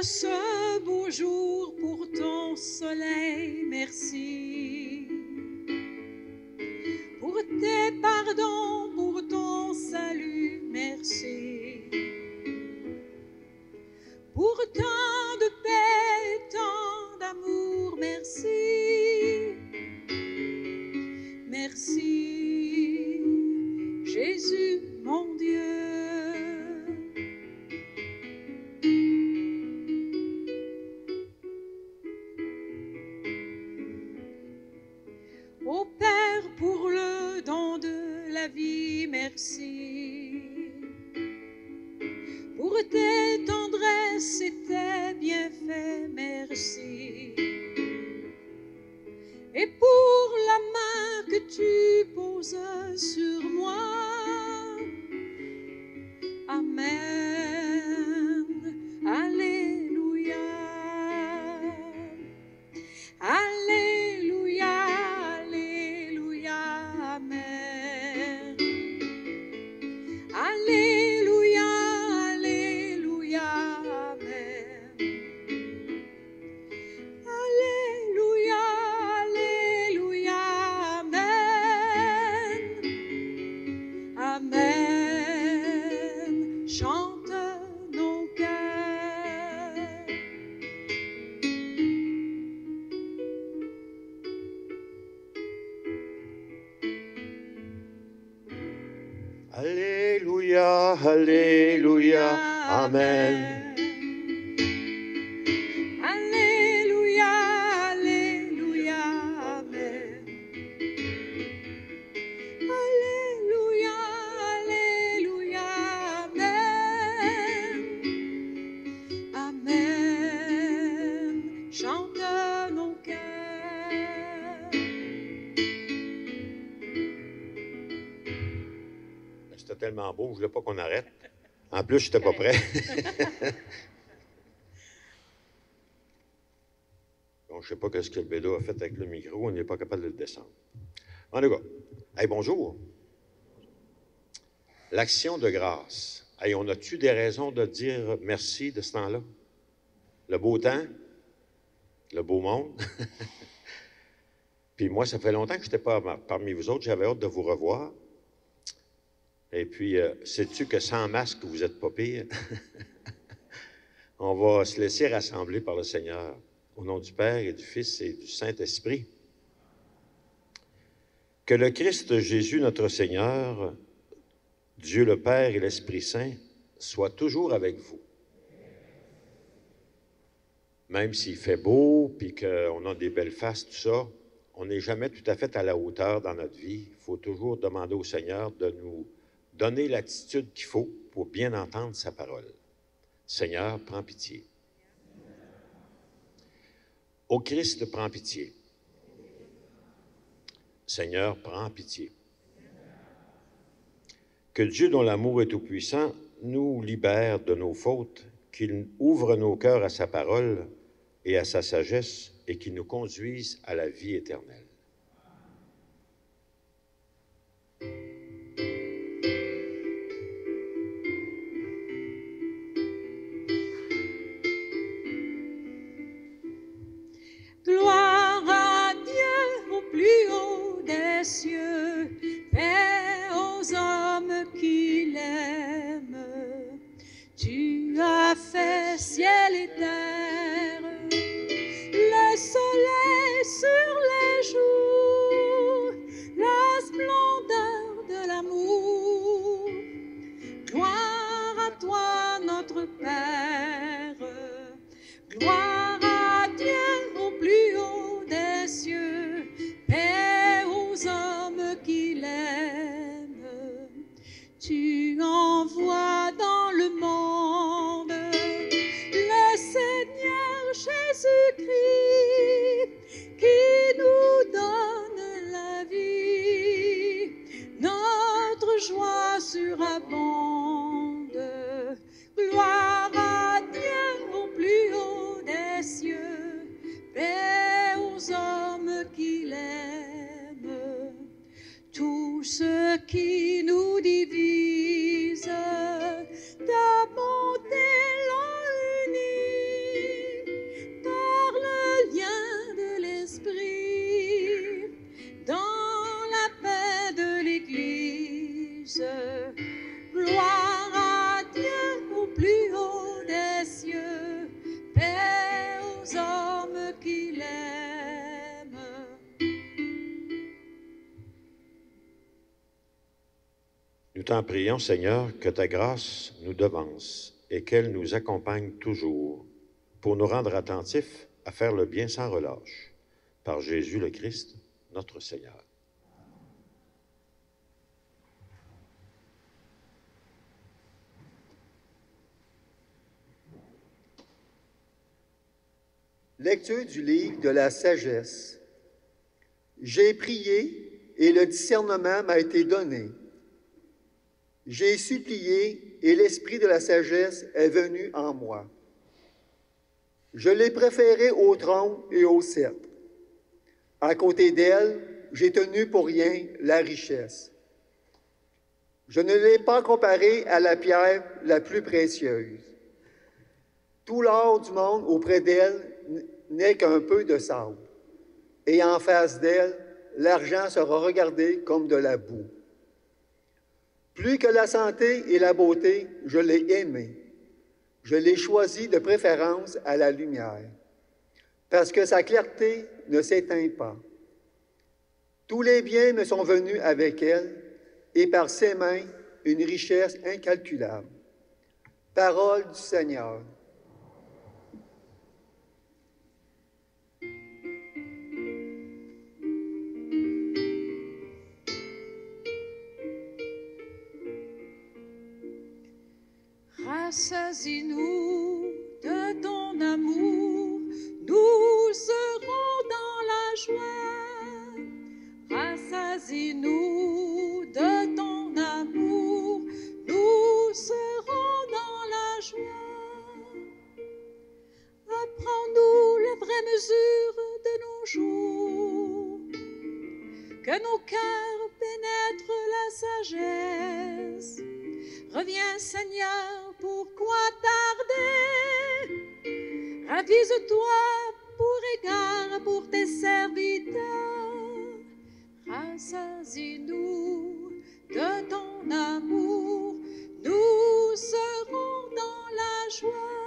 pour ce beau jour, pour ton soleil, merci. Pour tes pardons, pour ton salut, merci. Pour tant de paix et tant d'amour, merci. Merci, Jésus, mon Dieu. Ô Père, pour le don de la vie, merci. Pour tes tendresses et tes bienfaits, merci. Et pour la main que tu poses sur moi, Amen, Alléluia, Alléluia, Alléluia, Amen, Alléluia, Alléluia, Amen, Alléluia, Alléluia, Amen, Amen, chante nos cœurs. Alléluia, Alléluia, Amen. Alléluia, Alléluia, Amen. Alléluia, Alléluia, Amen. Amen. Chante nos cœurs. C'était tellement beau, je ne voulais pas qu'on arrête. En plus, je n'étais pas prêt. Bon, je ne sais pas ce que le bédo a fait avec le micro, on n'est pas capable de le descendre. En tout cas, hey, bonjour. L'action de grâce. Hey, on a-tu des raisons de dire merci de ce temps-là? Le beau temps, le beau monde. Puis moi, ça fait longtemps que je n'étais pas parmi vous autres, j'avais hâte de vous revoir. Et puis, sais-tu que sans masque, vous n'êtes pas pire? On va se laisser rassembler par le Seigneur, au nom du Père et du Fils et du Saint-Esprit. Que le Christ Jésus, notre Seigneur, Dieu le Père et l'Esprit Saint, soient toujours avec vous. Même s'il fait beau, puis qu'on a des belles faces, tout ça, on n'est jamais tout à fait à la hauteur dans notre vie. Il faut toujours demander au Seigneur de nous donner l'attitude qu'il faut pour bien entendre sa parole. Seigneur, prends pitié. Ô Christ, prends pitié. Seigneur, prends pitié. Que Dieu, dont l'amour est tout-puissant, nous libère de nos fautes, qu'il ouvre nos cœurs à sa parole et à sa sagesse, et qu'il nous conduise à la vie éternelle. Gloire à Dieu au plus haut des cieux, paix aux hommes qui l'aiment. Tu as fait ciel et terre, le soleil sur les jours, la splendeur de l'amour. Gloire à toi, notre Père, gloire à Dieu au plus haut des cieux, paix aux hommes qui l'aiment. Tu envoies dans le monde le t'en prions, Seigneur, que ta grâce nous devance et qu'elle nous accompagne toujours pour nous rendre attentifs à faire le bien sans relâche. Par Jésus le Christ, notre Seigneur. Lecture du livre de la sagesse. J'ai prié et le discernement m'a été donné. J'ai supplié et l'esprit de la sagesse est venu en moi. Je l'ai préféré au trône et au sceptre. À côté d'elle, j'ai tenu pour rien la richesse. Je ne l'ai pas comparée à la pierre la plus précieuse. Tout l'or du monde auprès d'elle n'est qu'un peu de sable. Et en face d'elle, l'argent sera regardé comme de la boue. Plus que la santé et la beauté, je l'ai aimée. Je l'ai choisie de préférence à la lumière, parce que sa clarté ne s'éteint pas. Tous les biens me sont venus avec elle, et par ses mains, une richesse incalculable. Parole du Seigneur. Rassasie-nous de ton amour, nous serons dans la joie. Rassasie-nous de ton amour, nous serons dans la joie. Apprends-nous la vraie mesure de nos jours, que nos cœurs pénètrent la sagesse. Reviens, Seigneur, pourquoi tarder? Ravise-toi pour égard pour tes serviteurs. Rassasie-nous de ton amour, nous serons dans la joie.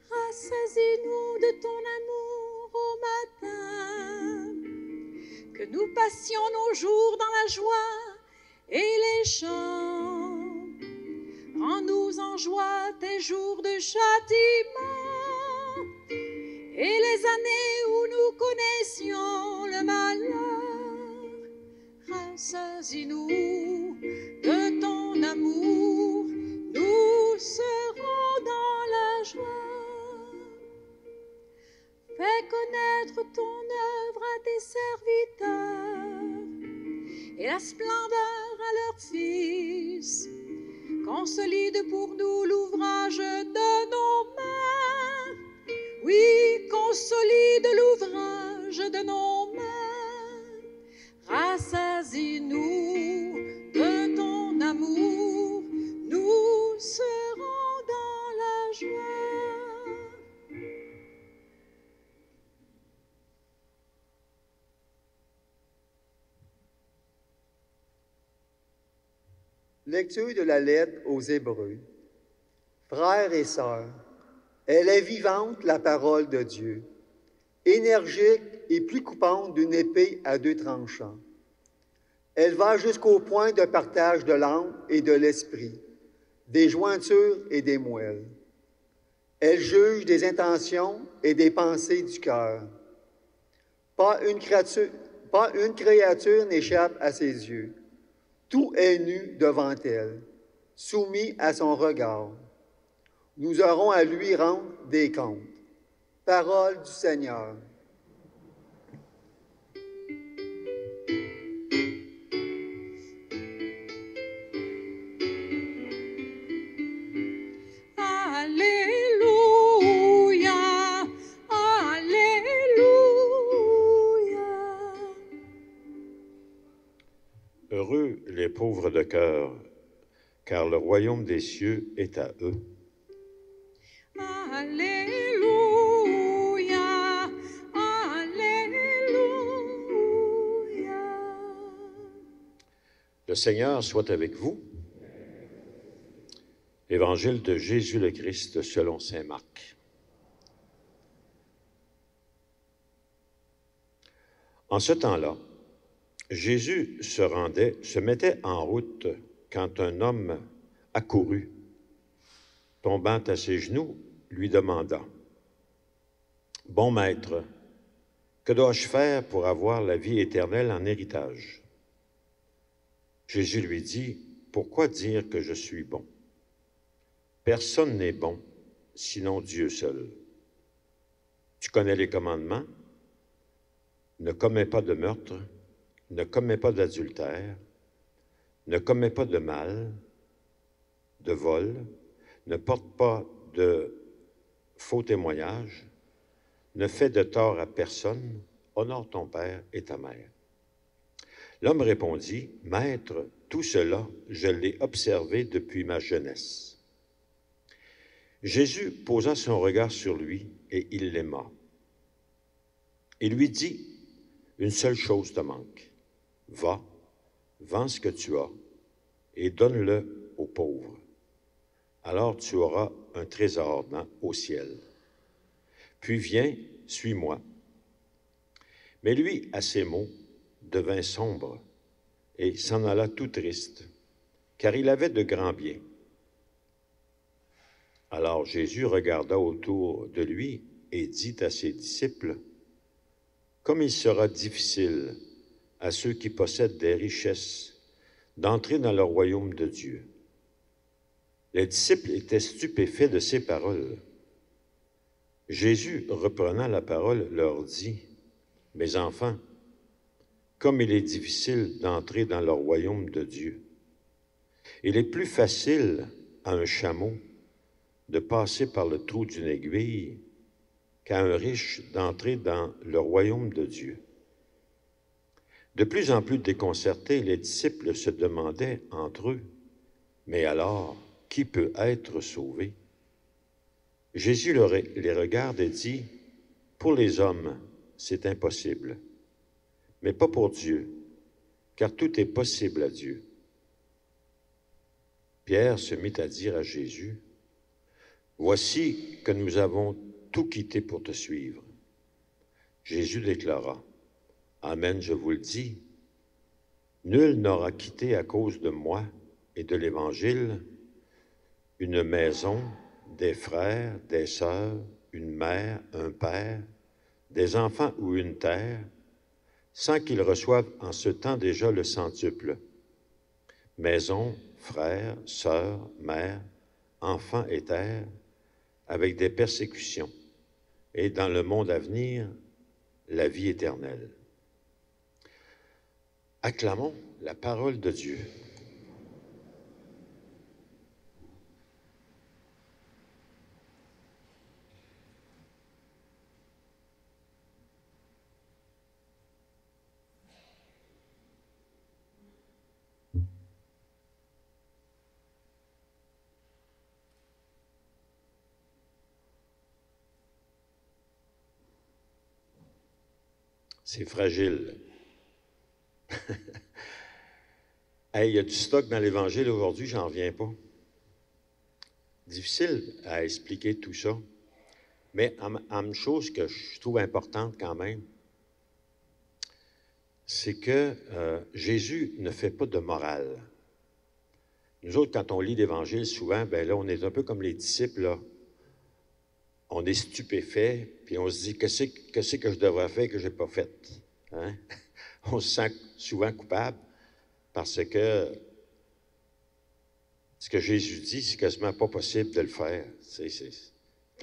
Rassasie-nous de ton amour au matin, que nous passions nos jours dans la joie et les chants. Rends-nous en joie tes jours de châtiment et les années où nous connaissions le malheur. Rassasie-nous de ton amour, nous serons dans la joie. Fais connaître ton œuvre à tes serviteurs et la splendeur à leurs fils. Consolide pour nous l'ouvrage de nos mains. Oui, consolide l'ouvrage de nos mains. Rassasie-nous de ton amour, nous serons dans la joie. Lecture de la lettre aux Hébreux. Frères et sœurs, elle est vivante, la parole de Dieu, énergique et plus coupante d'une épée à deux tranchants. Elle va jusqu'au point de partage de l'âme et de l'esprit, des jointures et des moelles. Elle juge des intentions et des pensées du cœur. Pas une créature n'échappe à ses yeux. Tout est nu devant elle, soumis à son regard. Nous aurons à lui rendre des comptes. Parole du Seigneur. Alléluia, Alléluia. Heureux les pauvres de cœur, car le royaume des cieux est à eux. Alléluia, Alléluia. Le Seigneur soit avec vous. Évangile de Jésus le Christ selon saint Marc. En ce temps-là, Jésus se mettait en route quand un homme accourut, tombant à ses genoux, lui demanda, « Bon maître, que dois-je faire pour avoir la vie éternelle en héritage? » Jésus lui dit, « Pourquoi dire que je suis bon? Personne n'est bon, sinon Dieu seul. Tu connais les commandements? Ne commets pas de meurtre, ne commets pas d'adultère, ne commets pas de mal, de vol, ne porte pas de faux témoignages, ne fais de tort à personne, honore ton père et ta mère. » L'homme répondit, « Maître, tout cela, je l'ai observé depuis ma jeunesse. » Jésus posa son regard sur lui et il l'aima. Il lui dit, « Une seule chose te manque. Va, vends ce que tu as et donne-le aux pauvres. Alors tu auras un trésor au ciel. Puis viens, suis-moi. » Mais lui, à ces mots, devint sombre et s'en alla tout triste, car il avait de grands biens. Alors Jésus regarda autour de lui et dit à ses disciples, « Comme il sera difficile à ceux qui possèdent des richesses d'entrer dans le royaume de Dieu. » Les disciples étaient stupéfaits de ces paroles. Jésus, reprenant la parole, leur dit, « Mes enfants, comme il est difficile d'entrer dans le royaume de Dieu. Il est plus facile à un chameau de passer par le trou d'une aiguille qu'à un riche d'entrer dans le royaume de Dieu. » De plus en plus déconcertés, les disciples se demandaient entre eux, « Mais alors, qui peut être sauvé? » Jésus les regarde et dit, « Pour les hommes, c'est impossible, mais pas pour Dieu, car tout est possible à Dieu. » Pierre se mit à dire à Jésus, « Voici que nous avons tout quitté pour te suivre. » Jésus déclara, « Amen, je vous le dis, nul n'aura quitté à cause de moi et de l'Évangile une maison, des frères, des sœurs, une mère, un père, des enfants ou une terre, sans qu'il reçoive en ce temps déjà le centuple. Maison, frères, sœurs, mères, enfants et terre, avec des persécutions, et dans le monde à venir, la vie éternelle. » Acclamons la parole de Dieu. C'est fragile. Hey, il y a du stock dans l'Évangile aujourd'hui, j'en reviens pas. Difficile à expliquer tout ça, mais une chose que je trouve importante quand même, c'est que Jésus ne fait pas de morale. Nous autres, quand on lit l'Évangile, souvent, ben là, on est un peu comme les disciples, là. On est stupéfait, puis on se dit, qu'est-ce que je devrais faire que je n'ai pas fait? Hein? On se sent souvent coupable parce que ce que Jésus dit, c'est quasiment pas possible de le faire. C'est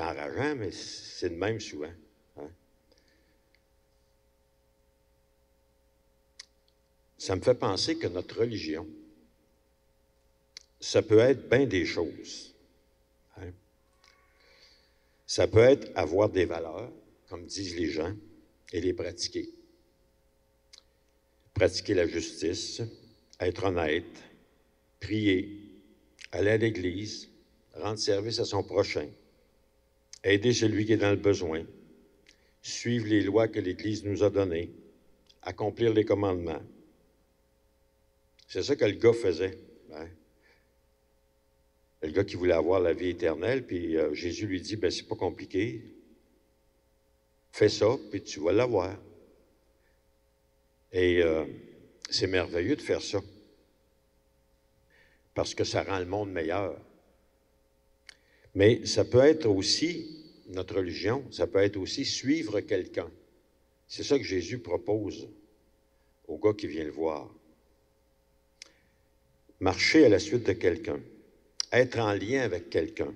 enrageant, mais c'est de même souvent. Hein? Ça me fait penser que notre religion, ça peut être bien des choses. Hein? Ça peut être avoir des valeurs, comme disent les gens, et les pratiquer. Pratiquer la justice, être honnête, prier, aller à l'Église, rendre service à son prochain, aider celui qui est dans le besoin, suivre les lois que l'Église nous a données, accomplir les commandements. C'est ça que le gars faisait. Hein? Le gars qui voulait avoir la vie éternelle, puis Jésus lui dit, « Ben, c'est pas compliqué. Fais ça, puis tu vas l'avoir. » Et c'est merveilleux de faire ça, parce que ça rend le monde meilleur. Mais ça peut être aussi, notre religion, ça peut être aussi suivre quelqu'un. C'est ça que Jésus propose au gars qui vient le voir. Marcher à la suite de quelqu'un, être en lien avec quelqu'un.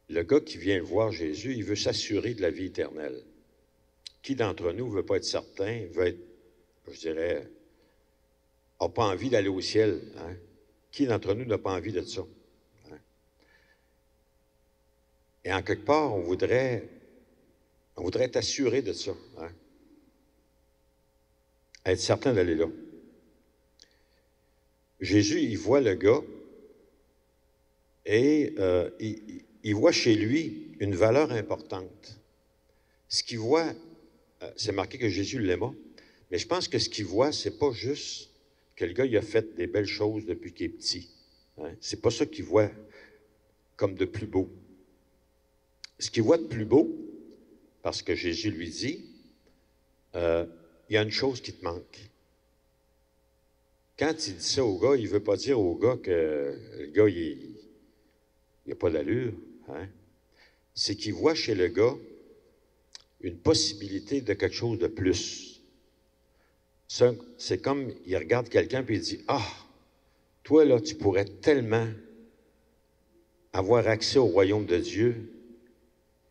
Le gars qui vient voir Jésus, il veut s'assurer de la vie éternelle. Qui d'entre nous ne veut pas être certain, veut être, je dirais, n'a pas envie d'aller au ciel? Hein? Qui d'entre nous n'a pas envie de ça? Hein? Et en quelque part, on voudrait être assuré de ça. Hein? Être certain d'aller là. Jésus, il voit le gars et il voit chez lui une valeur importante. Ce qu'il voit, c'est marqué que Jésus l'aima, mais je pense que ce qu'il voit, c'est pas juste que le gars il a fait des belles choses depuis qu'il est petit. Hein? C'est pas ça qu'il voit comme de plus beau. Ce qu'il voit de plus beau, parce que Jésus lui dit, il y a une chose qui te manque. Quand il dit ça au gars, il ne veut pas dire au gars que le gars, il n'a pas d'allure. Hein? C'est qu'il voit chez le gars une possibilité de quelque chose de plus. C'est comme il regarde quelqu'un et il dit, « Ah, toi, là, tu pourrais tellement avoir accès au royaume de Dieu.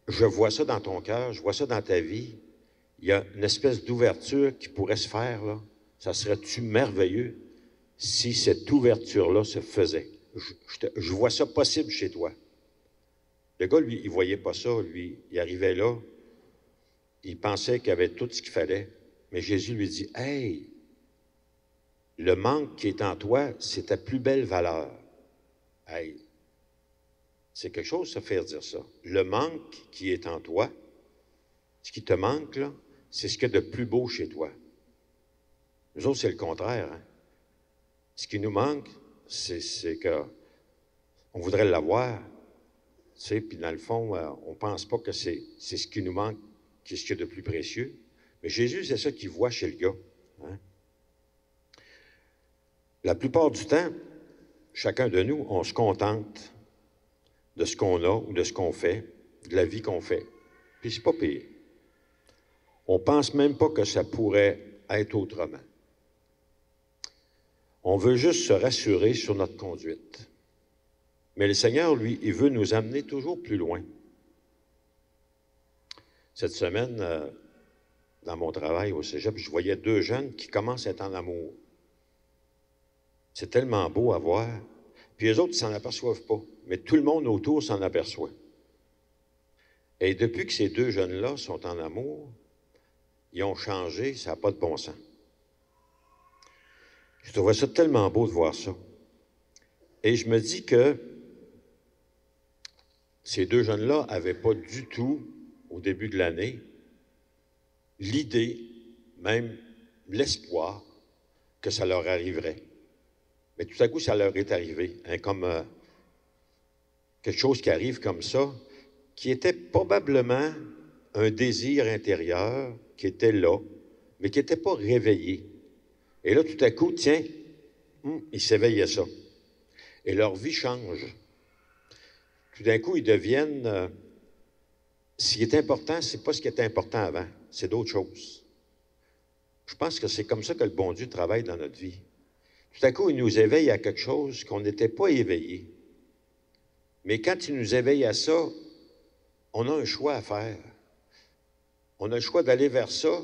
Je vois ça dans ton cœur, je vois ça dans ta vie. Il y a une espèce d'ouverture qui pourrait se faire, là. Ça serait-tu merveilleux si cette ouverture-là se faisait? Je vois ça possible chez toi. » Le gars, lui, il ne voyait pas ça. Lui, il arrivait là, il pensait qu'il avait tout ce qu'il fallait. Mais Jésus lui dit, « Hey, le manque qui est en toi, c'est ta plus belle valeur. » Hey, c'est quelque chose, ça, faire dire ça. Le manque qui est en toi, ce qui te manque, là, c'est ce qu'il y a de plus beau chez toi. Nous autres, c'est le contraire. Hein? Ce qui nous manque, c'est qu'on voudrait l'avoir, tu sais, puis dans le fond, on ne pense pas que c'est ce qui nous manque, qui est ce qu'il y a de plus précieux. Mais Jésus, c'est ça qu'il voit chez le gars. Hein? La plupart du temps, chacun de nous, on se contente de ce qu'on a ou de ce qu'on fait, de la vie qu'on fait. Puis c'est pas pire. On ne pense même pas que ça pourrait être autrement. On veut juste se rassurer sur notre conduite. Mais le Seigneur, lui, il veut nous amener toujours plus loin. Cette semaine, dans mon travail au cégep, je voyais 2 jeunes qui commencent à être en amour. C'est tellement beau à voir. Puis les autres, ils ne s'en aperçoivent pas. Mais tout le monde autour s'en aperçoit. Et depuis que ces 2 jeunes-là sont en amour, ils ont changé, ça n'a pas de bon sens. Je trouvais ça tellement beau de voir ça. Et je me dis que ces 2 jeunes-là n'avaient pas du tout, au début de l'année, l'idée, même l'espoir, que ça leur arriverait. Mais tout à coup, ça leur est arrivé, hein, comme quelque chose qui arrive comme ça, qui était probablement un désir intérieur qui était là, mais qui n'était pas réveillé. Et là, tout à coup, tiens, ils s'éveillent à ça. Et leur vie change. Tout d'un coup, ils deviennent... ce qui est important, ce n'est pas ce qui était important avant, c'est d'autres choses. Je pense que c'est comme ça que le bon Dieu travaille dans notre vie. Tout à coup, il nous éveille à quelque chose qu'on n'était pas éveillé. Mais quand il nous éveille à ça, on a un choix à faire. On a le choix d'aller vers ça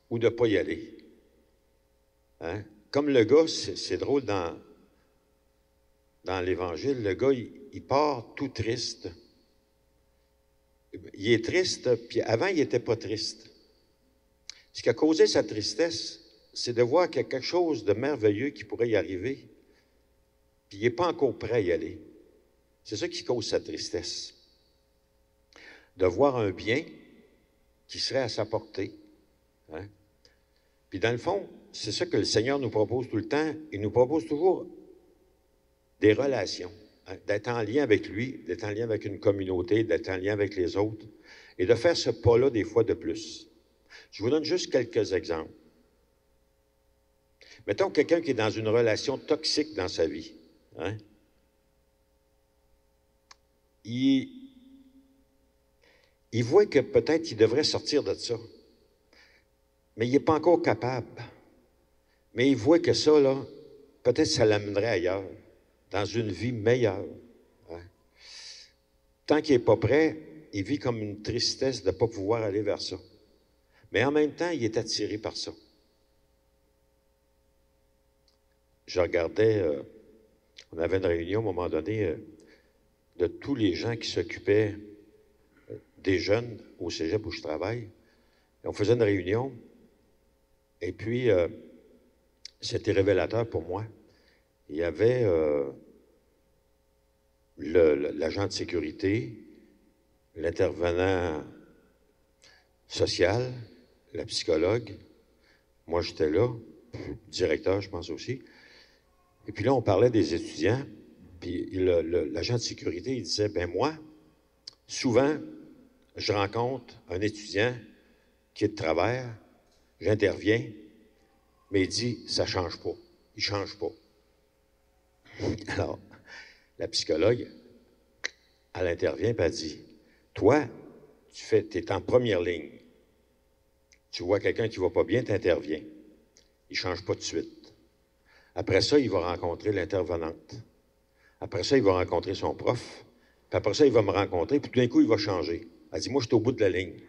ou de ne pas y aller. Hein? Comme le gars, c'est drôle dans l'Évangile, le gars, il part tout triste. Il est triste, puis avant, il n'était pas triste. Ce qui a causé sa tristesse, c'est de voir qu'il y a quelque chose de merveilleux qui pourrait y arriver, puis il n'est pas encore prêt à y aller. C'est ça qui cause sa tristesse. De voir un bien qui serait à sa portée. Hein? Puis dans le fond, c'est ça que le Seigneur nous propose tout le temps. Il nous propose toujours des relations hein, d'être en lien avec lui, d'être en lien avec une communauté, d'être en lien avec les autres, et de faire ce pas-là des fois de plus. Je vous donne juste quelques exemples. Mettons quelqu'un qui est dans une relation toxique dans sa vie. Hein? Il voit que peut-être il devrait sortir de ça, mais il n'est pas encore capable. Mais il voit que ça, là, peut-être ça l'amènerait ailleurs, dans une vie meilleure. Hein? Tant qu'il n'est pas prêt, il vit comme une tristesse de ne pas pouvoir aller vers ça. Mais en même temps, il est attiré par ça. Je regardais, on avait une réunion à un moment donné de tous les gens qui s'occupaient des jeunes au cégep où je travaille. Et on faisait une réunion, et puis c'était révélateur pour moi. Il y avait l'agent de sécurité, l'intervenant social, la psychologue. Moi, j'étais là, directeur, je pense aussi. Et puis là, on parlait des étudiants, puis l'agent de sécurité, il disait, ben moi, souvent, je rencontre un étudiant qui est de travers, j'interviens, mais il dit, ça ne change pas. Il ne change pas. Alors, la psychologue, elle intervient et elle dit, toi, tu es en première ligne. Tu vois quelqu'un qui ne va pas bien, tu interviens. Il ne change pas de suite. Après ça, il va rencontrer l'intervenante. Après ça, il va rencontrer son prof. Puis après ça, il va me rencontrer. Puis tout d'un coup, il va changer. Elle dit, moi, je suis au bout de la ligne.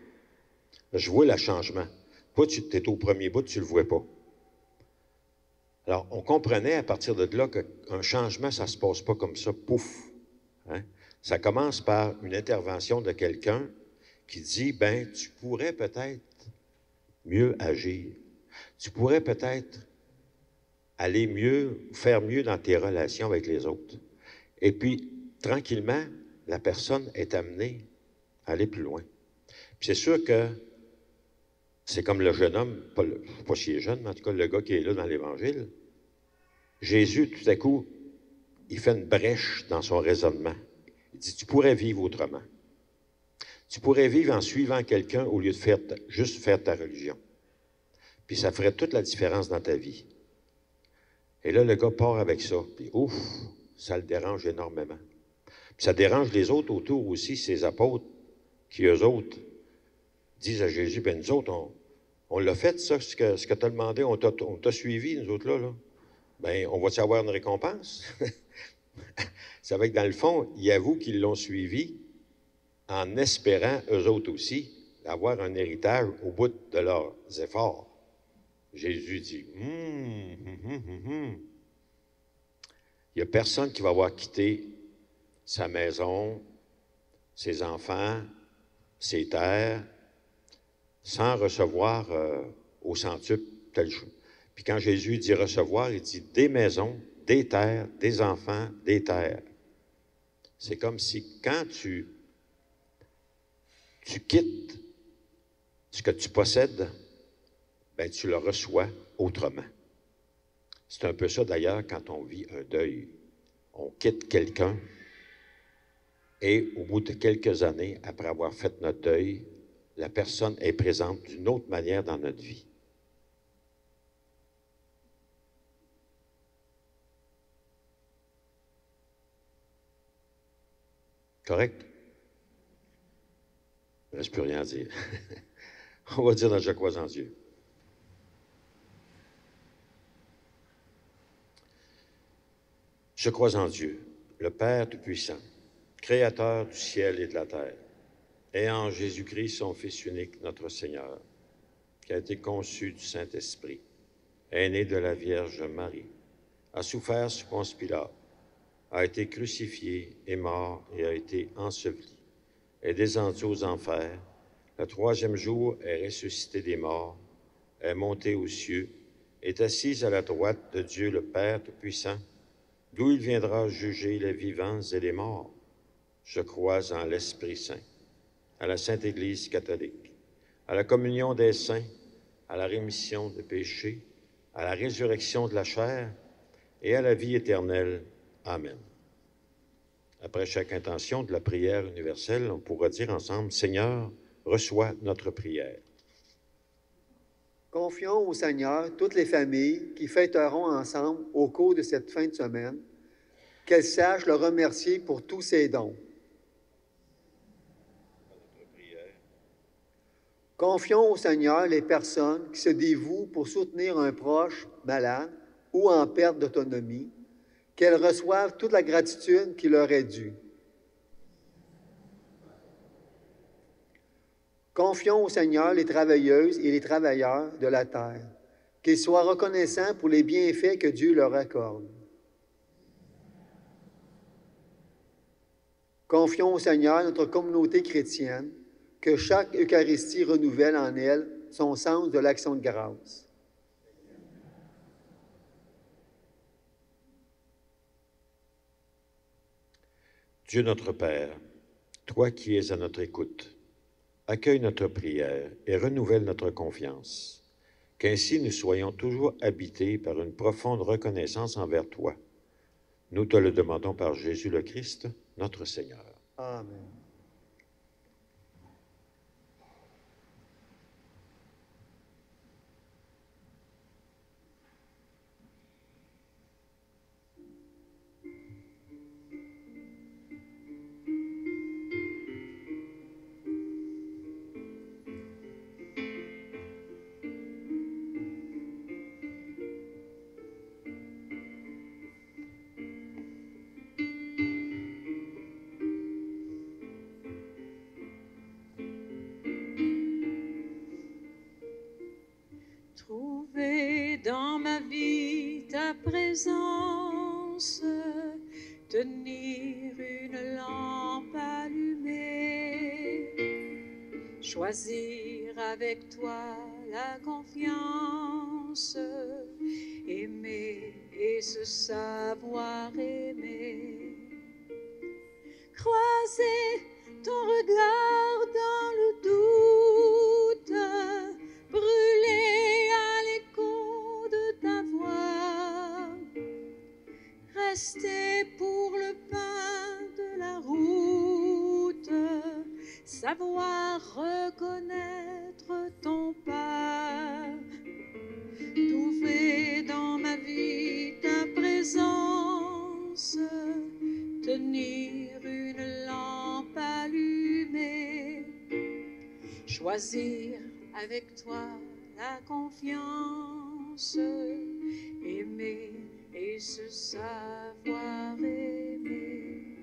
Je vois le changement. Toi, tu es au premier bout, tu ne le vois pas. Alors, on comprenait à partir de là qu'un changement, ça ne se passe pas comme ça, pouf. Hein? Ça commence par une intervention de quelqu'un qui dit, ben, tu pourrais peut-être mieux agir. Tu pourrais peut-être aller mieux, faire mieux dans tes relations avec les autres. Et puis, tranquillement, la personne est amenée à aller plus loin. Puis c'est sûr que c'est comme le jeune homme, je ne sais pas s'il est jeune, mais en tout cas, le gars qui est là dans l'Évangile. Jésus, tout à coup, il fait une brèche dans son raisonnement. Il dit, tu pourrais vivre autrement. Tu pourrais vivre en suivant quelqu'un au lieu de juste faire ta religion. Puis ça ferait toute la différence dans ta vie. Et là, le gars part avec ça. Puis ouf, ça le dérange énormément. Puis ça dérange les autres autour aussi, ces apôtres, qui eux autres disent à Jésus, ben nous autres, on l'a fait, ça, ce que tu as demandé, on t'a suivi, nous autres là. Ben, on va-tu avoir une récompense? Ça veut dire que dans le fond, il avoue qu'ils l'ont suivi en espérant, eux autres aussi, avoir un héritage au bout de leurs efforts. Jésus dit, il n'y a personne qui va avoir quitté sa maison, ses enfants, ses terres, sans recevoir au centuple tel chose. Puis quand Jésus dit recevoir, il dit des maisons, des terres, des enfants, des terres. C'est comme si quand tu quittes ce que tu possèdes, ben tu le reçois autrement. C'est un peu ça d'ailleurs quand on vit un deuil. On quitte quelqu'un et au bout de quelques années, après avoir fait notre deuil, la personne est présente d'une autre manière dans notre vie. Correct? Il ne reste plus rien à dire. On va dire dans Je crois en Dieu. Je crois en Dieu, le Père Tout-Puissant, Créateur du ciel et de la terre, et en Jésus-Christ, son Fils unique, notre Seigneur, qui a été conçu du Saint-Esprit, est né de la Vierge Marie, a souffert sous Ponce Pilate, a été crucifié, est mort et a été enseveli, est descendu aux enfers, le troisième jour est ressuscité des morts, est monté aux cieux, est assis à la droite de Dieu le Père Tout-Puissant, d'où il viendra juger les vivants et les morts. Je crois en l'Esprit Saint, à la Sainte Église catholique, à la communion des saints, à la rémission des péchés, à la résurrection de la chair et à la vie éternelle. Amen. Après chaque intention de la prière universelle, on pourra dire ensemble, Seigneur, reçois notre prière. Confions au Seigneur toutes les familles qui fêteront ensemble au cours de cette fin de semaine, qu'elles sachent le remercier pour tous ses dons. Confions au Seigneur les personnes qui se dévouent pour soutenir un proche malade ou en perte d'autonomie, qu'elles reçoivent toute la gratitude qui leur est due. Confions au Seigneur les travailleuses et les travailleurs de la terre, qu'ils soient reconnaissants pour les bienfaits que Dieu leur accorde. Confions au Seigneur notre communauté chrétienne, que chaque Eucharistie renouvelle en elle son sens de l'action de grâce. Dieu notre Père, toi qui es à notre écoute, accueille notre prière et renouvelle notre confiance, qu'ainsi nous soyons toujours habités par une profonde reconnaissance envers toi. Nous te le demandons par Jésus le Christ, notre Seigneur. Amen. Trouver dans ma vie ta présence, tenir une lampe allumée, choisir avec toi la confiance, aimer et se savoir aimer. Croiser ton regard dans le doute, brûler à l'écho de ta voix, rester pour le pain de la route, savoir reconnaître ton pas. Trouver dans ma vie ta présence, tenir une lampe allumée, choisir avec toi la confiance, aimer et se savoir aimer.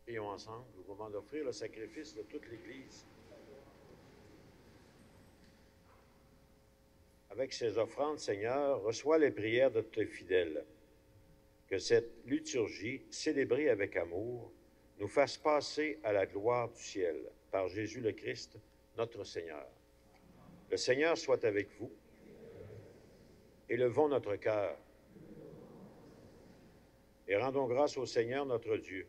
Prions ensemble au moment d'offrir le sacrifice de toute l'Église. Avec ces offrandes, Seigneur, reçois les prières de tes fidèles. Que cette liturgie, célébrée avec amour, nous fasse passer à la gloire du ciel, par Jésus le Christ, notre Seigneur. Le Seigneur soit avec vous. Élevons notre cœur et rendons grâce au Seigneur notre Dieu.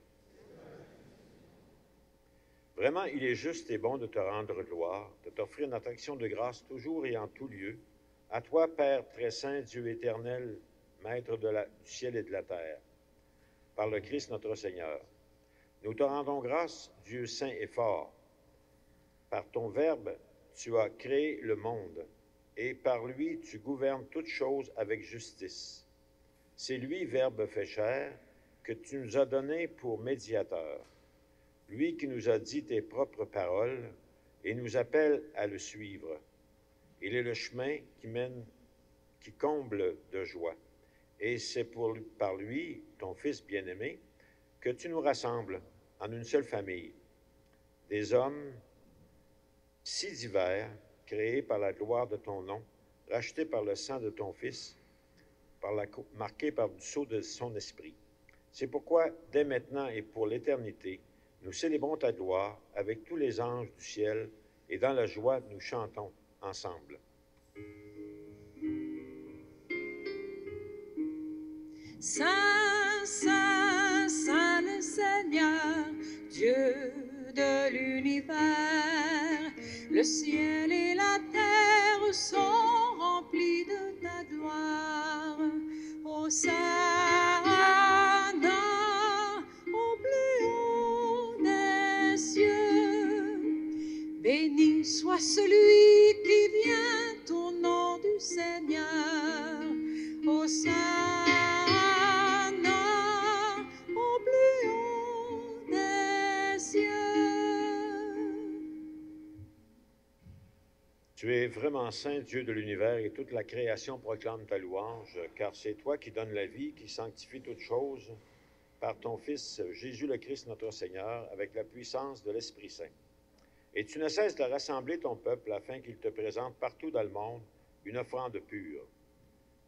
Vraiment, il est juste et bon de te rendre gloire, de t'offrir notre action de grâce toujours et en tout lieu, à toi, Père très saint, Dieu éternel, Maître du ciel et de la terre, par le Christ notre Seigneur. Nous te rendons grâce, Dieu saint et fort. Par ton Verbe, tu as créé le monde, et par lui, tu gouvernes toutes choses avec justice. C'est lui, Verbe fait chair, que tu nous as donné pour médiateur. Lui qui nous a dit tes propres paroles et nous appelle à le suivre. Il est le chemin qui comble de joie. Et c'est par lui, ton Fils bien-aimé, que tu nous rassembles en une seule famille. Des hommes si divers, créés par la gloire de ton nom, rachetés par le sang de ton Fils, marqués par du sceau de son esprit. C'est pourquoi, dès maintenant et pour l'éternité, nous célébrons ta gloire avec tous les anges du ciel et dans la joie, nous chantons ensemble. Saint, Saint, Saint le Seigneur, Dieu de l'univers, le ciel et la terre sont remplis de ta gloire. Hosanna au plus haut des cieux. Béni soit celui qui vient au nom du Seigneur. Hosanna au plus haut des cieux. Tu es vraiment saint, Dieu de l'univers, et toute la création proclame ta louange, car c'est toi qui donnes la vie, qui sanctifie toutes choses, par ton Fils Jésus le Christ notre Seigneur, avec la puissance de l'Esprit Saint. Et tu ne cesses de rassembler ton peuple afin qu'il te présente partout dans le monde une offrande pure.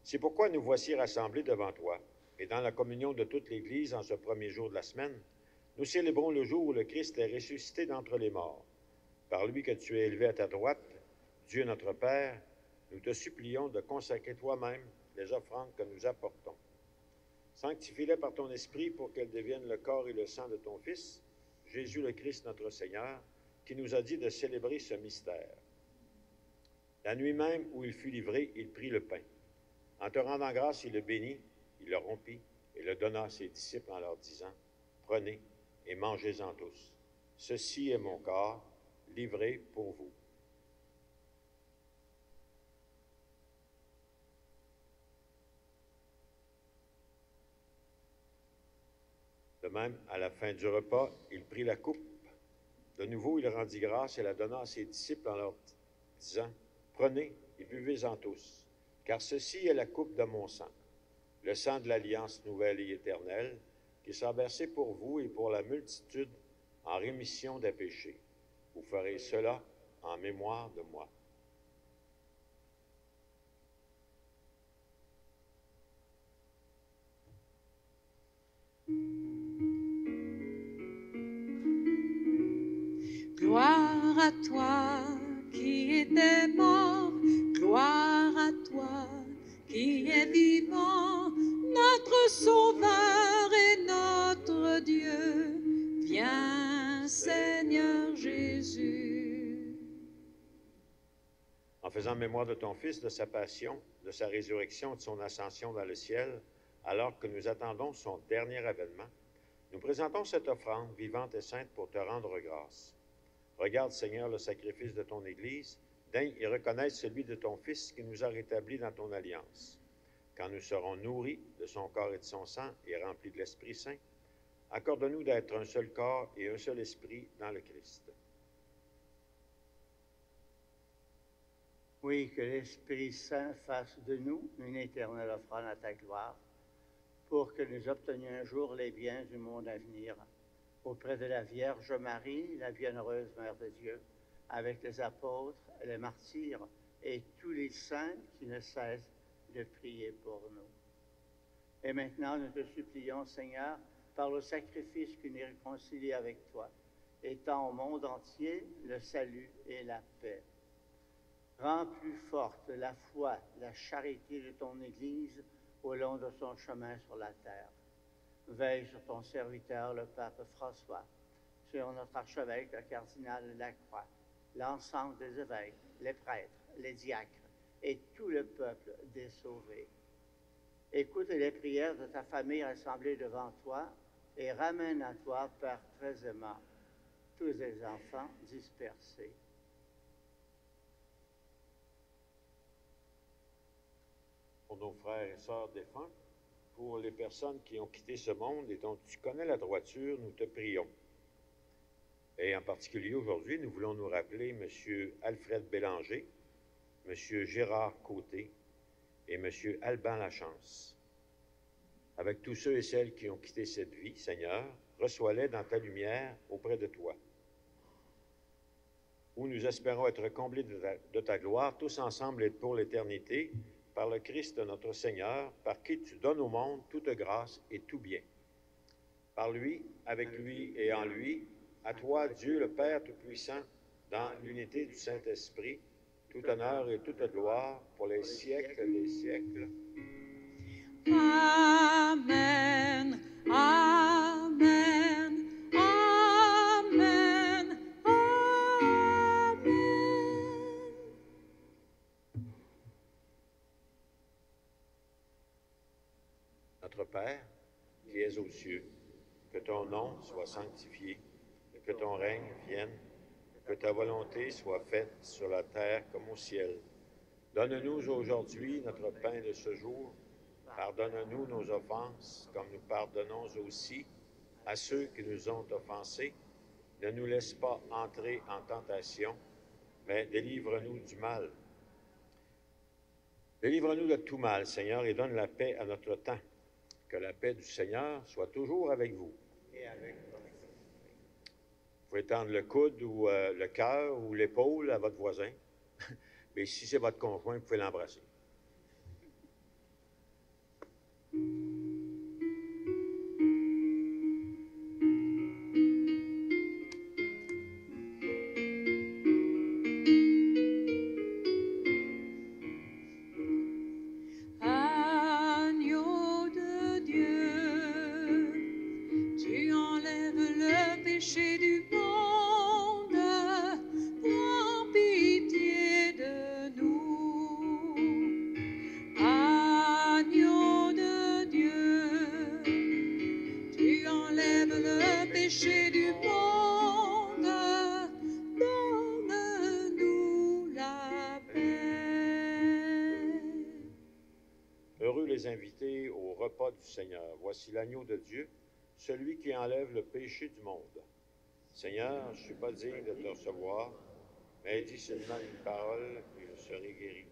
C'est pourquoi nous voici rassemblés devant toi, et dans la communion de toute l'Église en ce premier jour de la semaine, nous célébrons le jour où le Christ est ressuscité d'entre les morts. Par lui que tu es élevé à ta droite, Dieu notre Père, nous te supplions de consacrer toi-même les offrandes que nous apportons. Sanctifie-les par ton Esprit pour qu'elles deviennent le corps et le sang de ton Fils, Jésus le Christ notre Seigneur, qui nous a dit de célébrer ce mystère. La nuit même où il fut livré, il prit le pain. En te rendant grâce, il le bénit, il le rompit et le donna à ses disciples en leur disant, « Prenez et mangez-en tous. Ceci est mon corps, livré pour vous. » De même, à la fin du repas, il prit la coupe. De nouveau, il rendit grâce et la donna à ses disciples en leur disant, « Prenez et buvez-en tous, car ceci est la coupe de mon sang, le sang de l'alliance nouvelle et éternelle, qui sera versé pour vous et pour la multitude en rémission des péchés. Vous ferez cela en mémoire de moi. » Gloire à toi qui étais mort, gloire à toi qui est vivant, notre Sauveur et notre Dieu. Viens, Seigneur Jésus. En faisant mémoire de ton Fils, de sa passion, de sa résurrection, de son ascension dans le ciel, alors que nous attendons son dernier avènement, nous présentons cette offrande vivante et sainte pour te rendre grâce. Regarde, Seigneur, le sacrifice de ton Église, daigne y reconnaître celui de ton Fils qui nous a rétablis dans ton alliance. Quand nous serons nourris de son corps et de son sang et remplis de l'Esprit Saint, accorde-nous d'être un seul corps et un seul esprit dans le Christ. Oui, que l'Esprit Saint fasse de nous une éternelle offrande à ta gloire, pour que nous obtenions un jour les biens du monde à venir, auprès de la Vierge Marie, la bienheureuse Mère de Dieu, avec les apôtres, les martyrs et tous les saints qui ne cessent de prier pour nous. Et maintenant, nous te supplions, Seigneur, par le sacrifice qui nous réconcilie avec toi, étends au monde entier le salut et la paix. Rends plus forte la foi, la charité de ton Église au long de son chemin sur la terre. Veille sur ton serviteur, le pape François, sur notre archevêque, le cardinal Lacroix, l'ensemble des évêques, les prêtres, les diacres et tout le peuple des sauvés. Écoute les prières de ta famille rassemblée devant toi et ramène à toi, Père très aimant, tous les enfants dispersés. Pour nos frères et sœurs défunts, pour les personnes qui ont quitté ce monde et dont tu connais la droiture, nous te prions. Et en particulier aujourd'hui, nous voulons nous rappeler M. Alfred Bélanger, M. Gérard Côté et M. Alban Lachance. Avec tous ceux et celles qui ont quitté cette vie, Seigneur, reçois-les dans ta lumière auprès de toi, où nous espérons être comblés de ta gloire, tous ensemble et pour l'éternité, par le Christ notre Seigneur, par qui tu donnes au monde toute grâce et tout bien. Par lui, avec lui et en lui, à toi, Dieu le Père Tout-Puissant, dans l'unité du Saint-Esprit, tout honneur et toute gloire pour les siècles des siècles. Amen, amen, amen, amen. Père, qui es aux cieux, que ton nom soit sanctifié, que ton règne vienne, que ta volonté soit faite sur la terre comme au ciel. Donne-nous aujourd'hui notre pain de ce jour. Pardonne-nous nos offenses, comme nous pardonnons aussi à ceux qui nous ont offensés. Ne nous laisse pas entrer en tentation, mais délivre-nous du mal. Délivre-nous de tout mal, Seigneur, et donne la paix à notre temps. Que la paix du Seigneur soit toujours avec vous. Et avec toi. Vous pouvez tendre le coude ou le cœur ou l'épaule à votre voisin. Mais si c'est votre conjoint, vous pouvez l'embrasser. Agneau de Dieu, tu enlèves le péché du monde, prends pitié de nous. Agneau de Dieu, tu enlèves le péché du monde, donne-nous la paix. Heureux les invités au repas du Seigneur. Voici l'agneau de Dieu, celui qui enlève le péché du monde. Seigneur, je ne suis pas digne de te recevoir, mais dis seulement une parole et je serai guéri.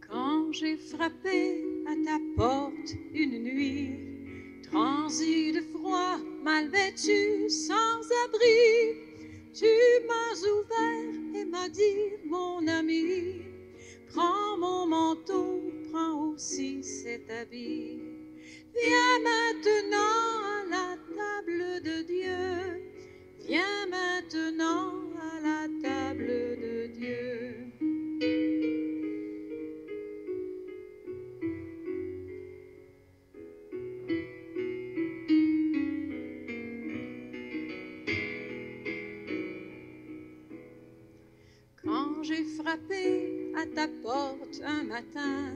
Quand j'ai frappé à ta porte une nuit, transi de froid, mal vêtu, sans abri, tu m'as ouvert et m'as dit, mon ami, prends mon manteau, prends aussi cet habit. Viens maintenant à la table de Dieu, viens maintenant à la table de Dieu. Quand j'ai frappé à ta porte un matin,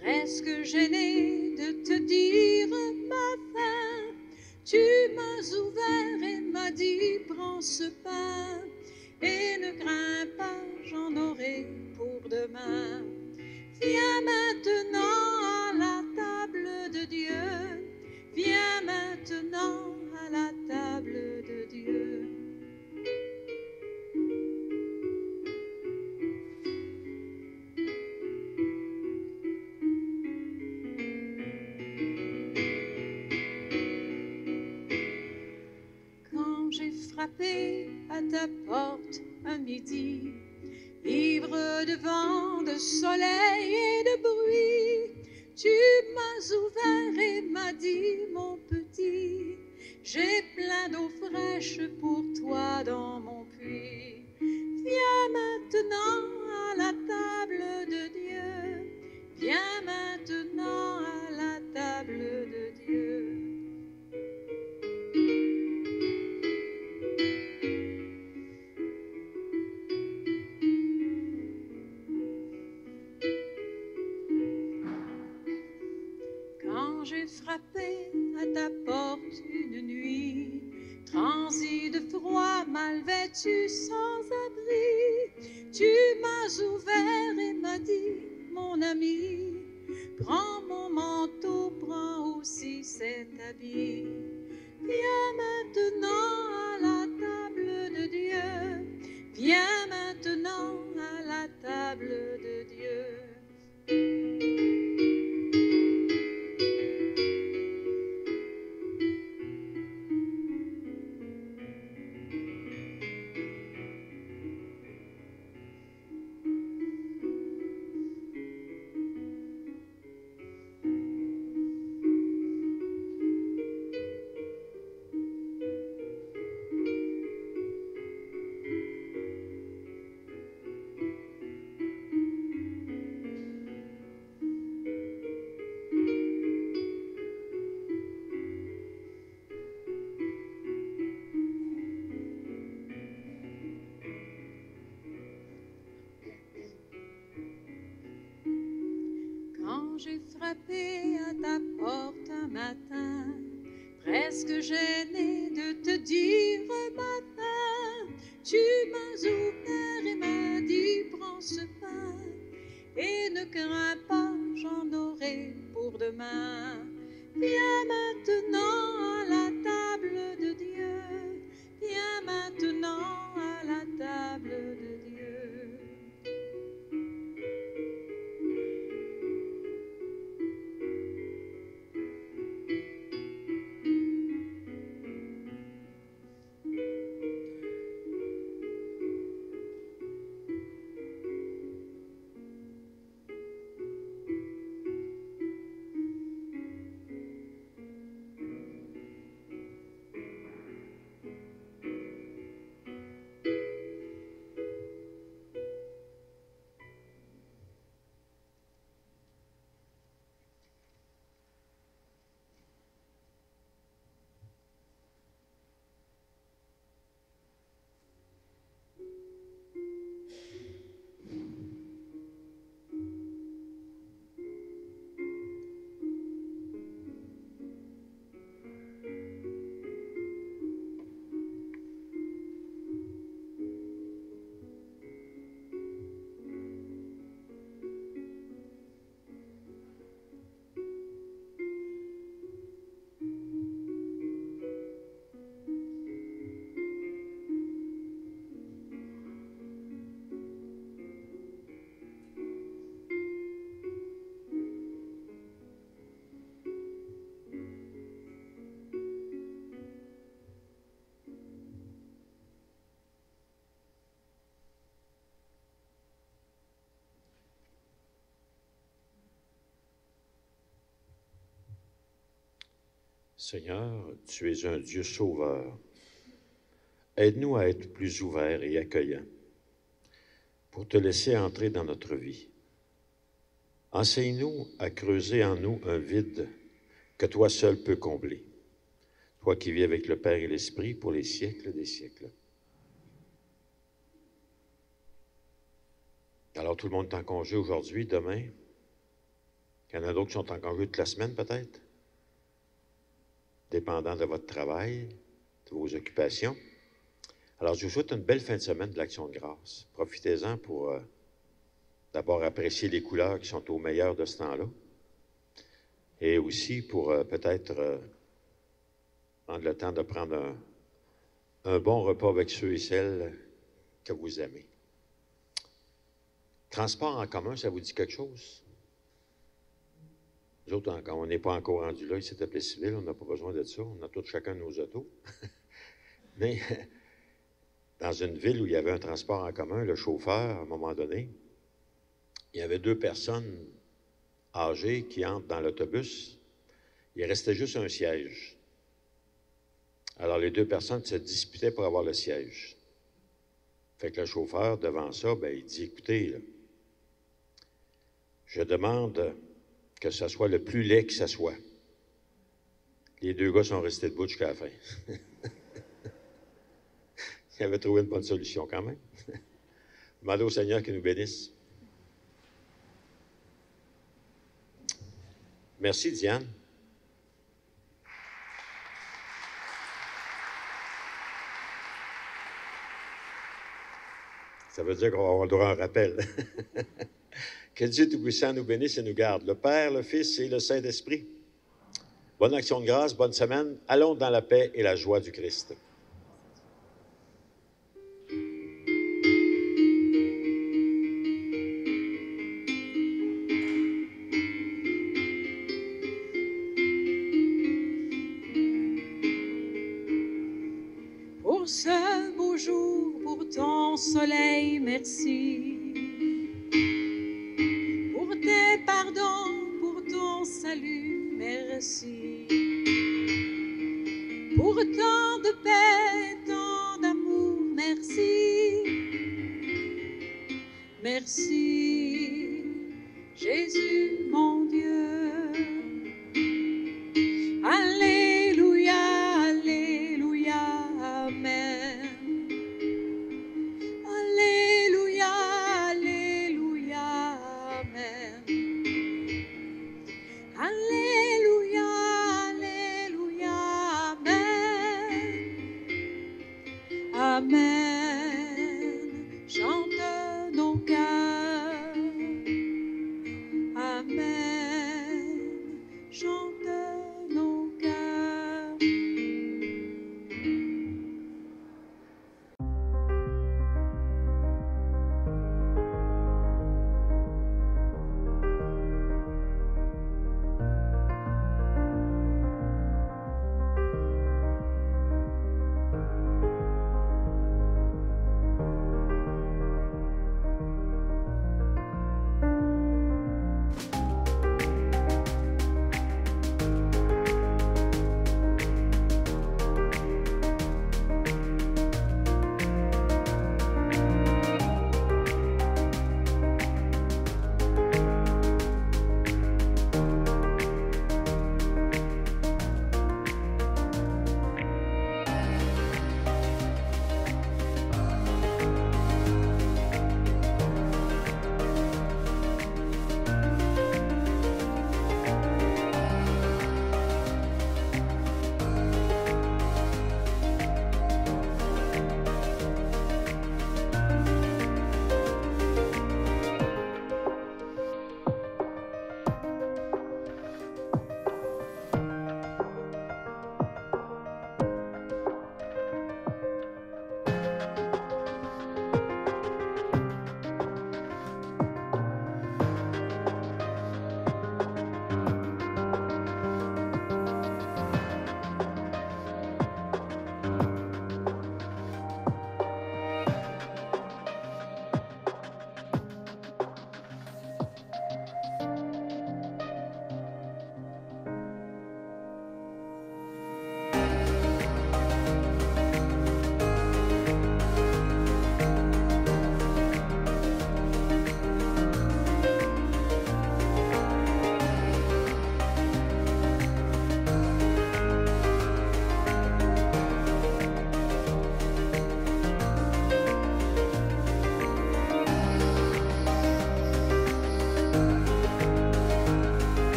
presque gêné de te dire ma faim, tu m'as ouvert et m'as dit, prends ce pain, et ne crains pas, j'en aurai pour demain. Viens maintenant à la table de Dieu, viens maintenant à la table de Dieu. Quand j'ai frappé à ta porte un midi, ivre de vent, de soleil et de bruit, tu m'as ouvert et m'as dit, mon petit, j'ai plein d'eau fraîche pour toi dans mon puits. Viens maintenant à la table de Dieu, viens maintenant à la table de Dieu. Quand j'ai frappé à ta porte une nuit, transi de froid, mal vêtu, sans abri, tu m'as ouvert et m'as dit, mon ami, prends mon manteau, prends aussi cet habit. Viens maintenant à la table de Dieu, viens maintenant à la table de Dieu. Quand j'ai frappé à ta porte un matin, presque gêné de te dire matin, tu m'as ouvert et m'as dit prends ce pain et ne crains pas, j'en aurai pour demain. Viens maintenant à la table de Dieu, viens maintenant à la table de Dieu. Seigneur, tu es un Dieu sauveur. Aide-nous à être plus ouverts et accueillants pour te laisser entrer dans notre vie. Enseigne-nous à creuser en nous un vide que toi seul peux combler, toi qui vis avec le Père et l'Esprit pour les siècles des siècles. Alors tout le monde est en congé aujourd'hui, demain. Il y en a d'autres qui sont en congé toute la semaine peut-être, dépendant de votre travail, de vos occupations. Alors, je vous souhaite une belle fin de semaine de l'Action de grâce. Profitez-en pour d'abord apprécier les couleurs qui sont au meilleur de ce temps-là. Et aussi pour peut-être prendre le temps de prendre un bon repas avec ceux et celles que vous aimez. Transport en commun, ça vous dit quelque chose? Nous autres, on n'est pas encore rendu là, ici, à Plessisville, on n'a pas besoin de ça. On a tous chacun nos autos. Mais dans une ville où il y avait un transport en commun, le chauffeur, à un moment donné, il y avait 2 personnes âgées qui entrent dans l'autobus. Il restait juste un siège. Alors, les 2 personnes se disputaient pour avoir le siège. Fait que le chauffeur, devant ça, ben, il dit, écoutez, là, je demande que ce soit le plus laid que ce soit. Les 2 gars sont restés debout jusqu'à la fin. Il avait trouvé une bonne solution quand même. Demandez au Seigneur qu'il nous bénisse. Merci, Diane. Ça veut dire qu'on va avoir le droit à un rappel. Que Dieu Tout-Puissant nous bénisse et nous garde, le Père, le Fils et le Saint-Esprit. Bonne action de grâce, bonne semaine. Allons dans la paix et la joie du Christ. Pour ce beau jour, pour ton soleil, merci. Pour tes pardons, pour ton salut, merci. Pour tant de paix, tant d'amour, merci. Merci, Jésus, mon Dieu. Alléluia, alléluia, amen. Alléluia, alléluia, amen. Alléluia, alléluia, amen. Amen.